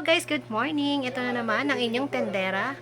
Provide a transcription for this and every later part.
Guys, good morning. Ito na naman ang inyong tendera,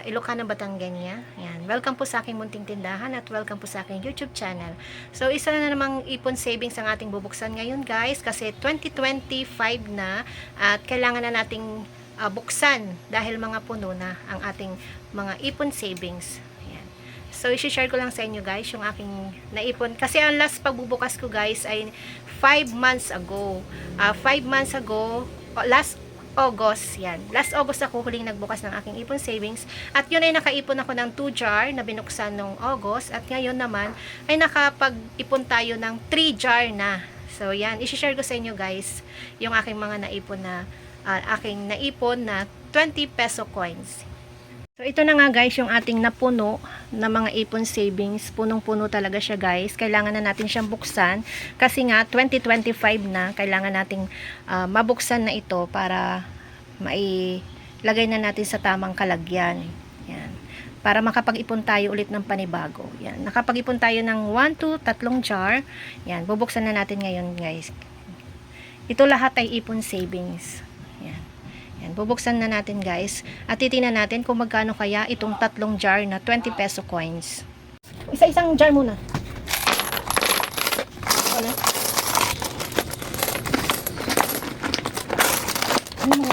Ilocano Batanggania. Yan. Welcome po sa aking munting tindahan at welcome po sa aking YouTube channel. So, isa na namang ipon savings ang ating bubuksan ngayon guys kasi 2025 na at kailangan na nating buksan dahil mga puno na ang ating mga ipon savings. Yan. So, i-share ko lang sa inyo guys yung aking naipon. Kasi ang last pagbubukas ko guys ay 5 months ago. 5 months ago, last August, yan. Last August ako huling nagbukas ng aking ipon savings. At yun ay nakaipon ako ng 2 jar na binuksan nung August. At ngayon naman ay nakapag-ipon tayo ng 3 jar na. So yan, i-share ko sa inyo guys yung aking mga naipon na 20 peso coins. So ito na nga guys yung ating napuno na mga ipon savings. Punong-puno talaga siya guys. Kailangan na natin siyang buksan kasi nga 2025 na kailangan nating mabuksan na ito para mailagay na natin sa tamang kalagyan. Yan. Para makapag-ipon tayo ulit ng panibago. Yan. Nakapag-ipon tayo ng 1 to 3 jar. Yan. Bubuksan na natin ngayon guys. Ito lahat ay ipon savings. Yan. Yan, bubuksan na natin guys at titingnan natin kung magkano kaya itong 3 jar na 20 peso coins. Isa-isang jar muna. Wala. Ano mo?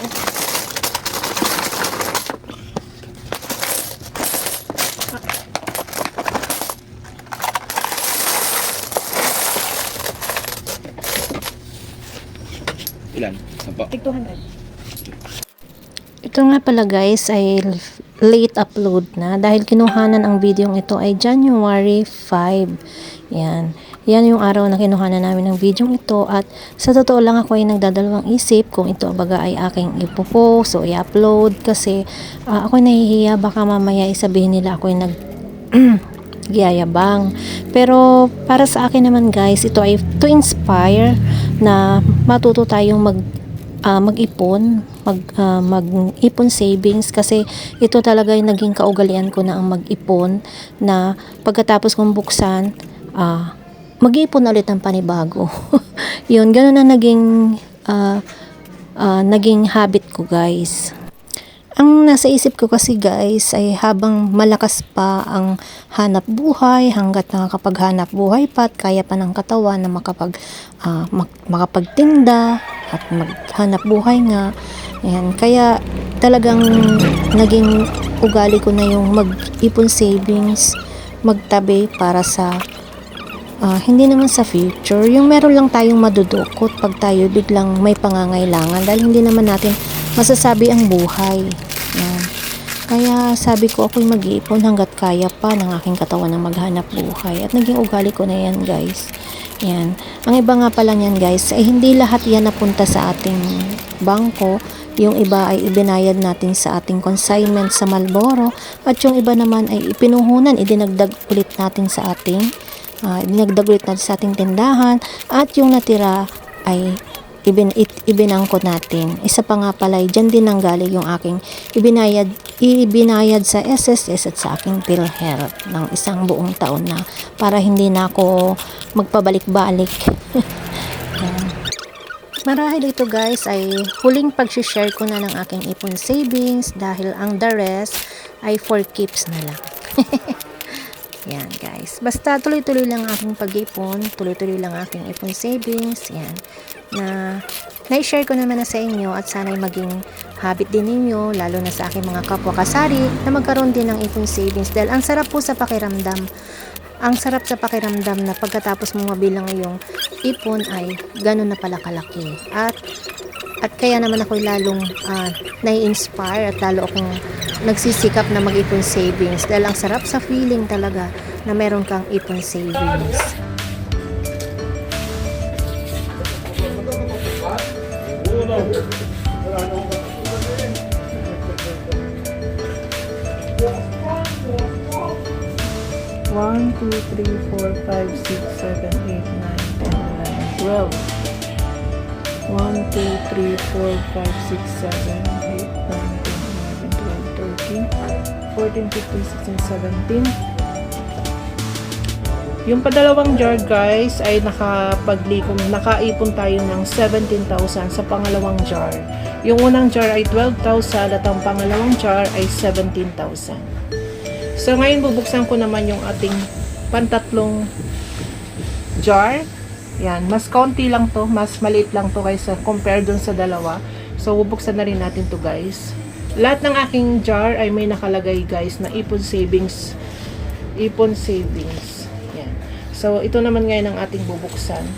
Ilan? Sampo? Tig 200. Ito nga pala guys ay late upload na dahil kinuhanan ang video ito ay January 5. Yan. Yan yung araw na kinuhanan namin ng video ito at sa totoo lang ako ay nagdadalawang isip kung ito baga ay aking ipopost o i-upload kasi ako nahihiya baka mamaya isabihin nila ako ay giyayabang. Pero para sa akin naman guys, ito ay to inspire na matuto tayong mag-ipon, mag-ipon savings kasi ito talaga yung naging kaugalian ko na ang mag-ipon na pagkatapos kong buksan, mag-ipon ulit ng panibago. Yun, ganun na naging habit ko guys. Ang nasa isip ko kasi guys ay habang malakas pa ang hanap buhay, hanggat nakakapaghanap buhay pa at kaya pa ng katawan na makapagtinda at maghanap buhay nga. Ayan, kaya talagang naging ugali ko na yung mag-ipon savings, magtabi para sa hindi naman sa future, yung meron lang tayong madudukot pag tayo biglang may pangangailangan dahil hindi naman natin masasabi ang buhay. Yan. Kaya sabi ko ako'y mag-iipon hanggat kaya pa ng aking katawan ng maghanap buhay. At naging ugali ko na yan guys. Yan. Ang iba nga pala yan guys ay hindi lahat yan napunta sa ating bangko. Yung iba ay ibinayad natin sa ating consignment sa Malboro. At yung iba naman ay ipinuhunan, idinagdag ulit natin sa ating tindahan. At yung natira ay ibinangko natin. Isa pa nga pala, dyan din nanggaling yung aking ibinayad sa SSS at sa aking PhilHealth ng isang buong taon na para hindi na ako magpabalik-balik. Marahil ito guys ay huling pag-share ko na ng aking ipon savings dahil ang the rest ay for keeps na lang. Yan guys. Basta tuloy-tuloy lang aking pag-ipon, tuloy-tuloy lang aking ipon savings. Yan. Na na-share ko naman na sa inyo at sana'y maging habit din ninyo, lalo na sa aking mga kapwa kasari na magkaroon din ng ipon savings dahil ang sarap po sa pakiramdam. Ang sarap sa pakiramdam na pagkatapos mo mabilang yung ipon ay ganun na pala kalaki. At kaya naman ako'y lalong nai-inspire at lalo akong nagsisikap na mag-ipon savings dahil ang sarap sa feeling talaga na meron kang ipon savings. One, 2, 3, 4, 5, 6, 7, 8, 9, 10, 11, 12. 1, 2, 3, 4, 5, 6, 7, 8, 9, 10, 11, 12, 13, 14, 15, 16, 17. Yung padalawang jar guys ay nakaipon tayo ng 17,000 sa pangalawang jar. Yung unang jar ay 12,000 at ang pangalawang jar ay 17,000. So, ngayon bubuksan ko naman yung ating pantatlong jar. Yan, mas konti lang to, mas maliit lang to kaysa compare dun sa dalawa. So, bubuksan na rin natin to guys. Lahat ng aking jar ay may nakalagay guys na ipon savings. Ipon savings. Yan. So, ito naman ngayon ang ating bubuksan.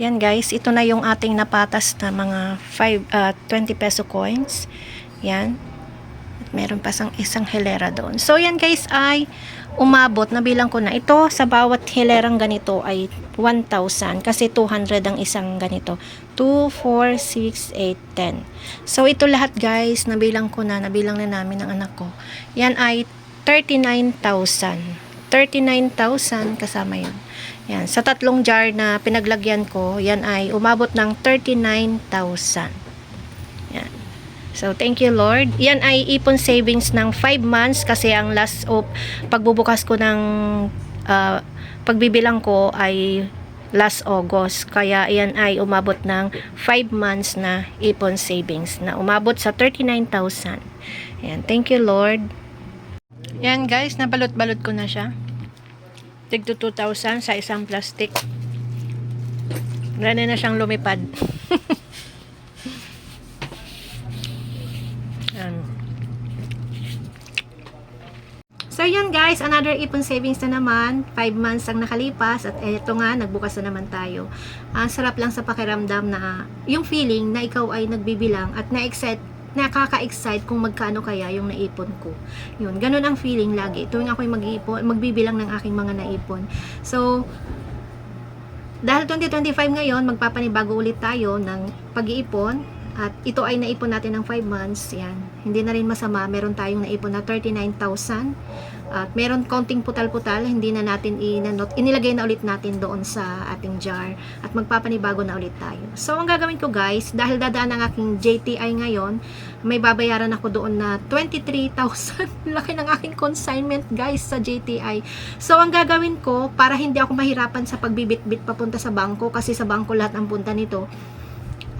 Yan guys, ito na yung ating napatas na mga 20 peso coins. Yan. At meron pa isang hilera doon. So yan guys ay umabot, nabilang ko na. Ito sa bawat hilerang ganito ay 1,000 kasi 200 ang isang ganito. 2, 4, 6, 8, 10. So ito lahat guys, nabilang ko na, nabilang na namin ng anak ko. Yan ay 39,000. 39,000 kasama yun. Yan, sa tatlong jar na pinaglagyan ko, yan ay umabot ng 39,000. Yan. So, thank you Lord. Yan ay ipon savings ng 5 months kasi ang last of pagbubukas ko ng pagbibilang ko ay last August. Kaya yan ay umabot ng 5 months na ipon savings na umabot sa 39,000. Yan, thank you Lord. Yan guys, nabalot-balot ko na siya. Tigto 2,000 sa isang plastic. Marami na siyang lumipad. So yun guys, another ipon savings na naman. 5 months ang nakalipas at eto nga, nagbukas na naman tayo. Sarap lang sa pakiramdam na yung feeling na ikaw ay nagbibilang at nakaka-excite kung magkano kaya yung naipon ko. Yun, ganun ang feeling lagi. Tuwing ako'y magbibilang ng aking mga naipon. So, dahil 2025 ngayon, magpapanibago ulit tayo ng pag-iipon. At ito ay naipon natin ng 5 months. Yan. Hindi na rin masama. Meron tayong naipon na 39,000. At meron konting putal-putal. Hindi na natin inilagay na ulit natin doon sa ating jar. At magpapanibago na ulit tayo. So, ang gagawin ko guys, dahil dadaan ang aking JTI ngayon, may babayaran ako doon na 23,000. Laki ng aking consignment guys sa JTI. So, ang gagawin ko, para hindi ako mahirapan sa pagbibit-bit papunta sa bangko, kasi sa bangko lahat ang punta nito,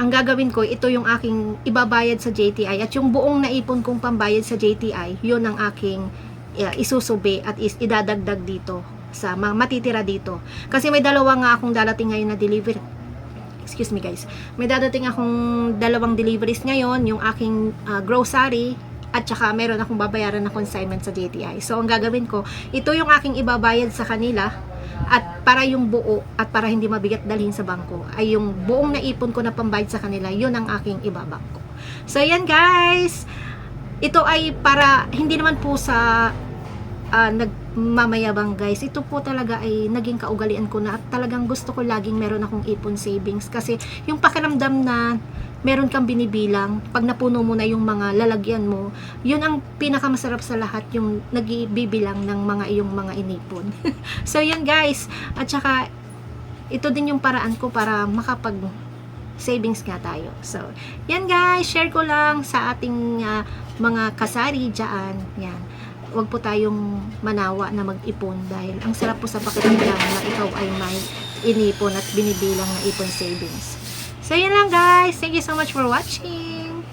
ang gagawin ko, ito yung aking ibabayad sa JTI at yung buong naipon kong pambayad sa JTI, yun ang aking isusubi at idadagdag dito sa mga matitira dito. Kasi may dalawa nga akong darating ngayon na delivery. Excuse me guys. May dadating akong dalawang deliveries ngayon, yung aking grocery at saka meron akong babayaran na consignment sa JTI. So ang gagawin ko, ito yung aking ibabayad sa kanila at para yung buo at para hindi mabigat dalhin sa bangko ay yung buong naipon ko na pambayad sa kanila, yun ang aking ibabangko. So yan guys. Ito ay para hindi naman po sa nagmamayabang guys. Ito po talaga ay naging kaugalian ko na at talagang gusto ko laging meron akong ipon savings kasi yung pakiramdam na meron kang binibilang, pag napuno mo na yung mga lalagyan mo, yun ang pinakamasarap sa lahat, yung nagbibilang ng mga iyong mga inipon. So yan guys, at saka ito din yung paraan ko para makapag savings nga tayo. So yan guys, share ko lang sa ating mga kasari dyan. Yan, wag po tayong manawa na mag-ipon dahil ang sarap po sa pakiramdam na ikaw ay may inipon at binibilang na ipon savings. So, yan lang guys. Thank you so much for watching.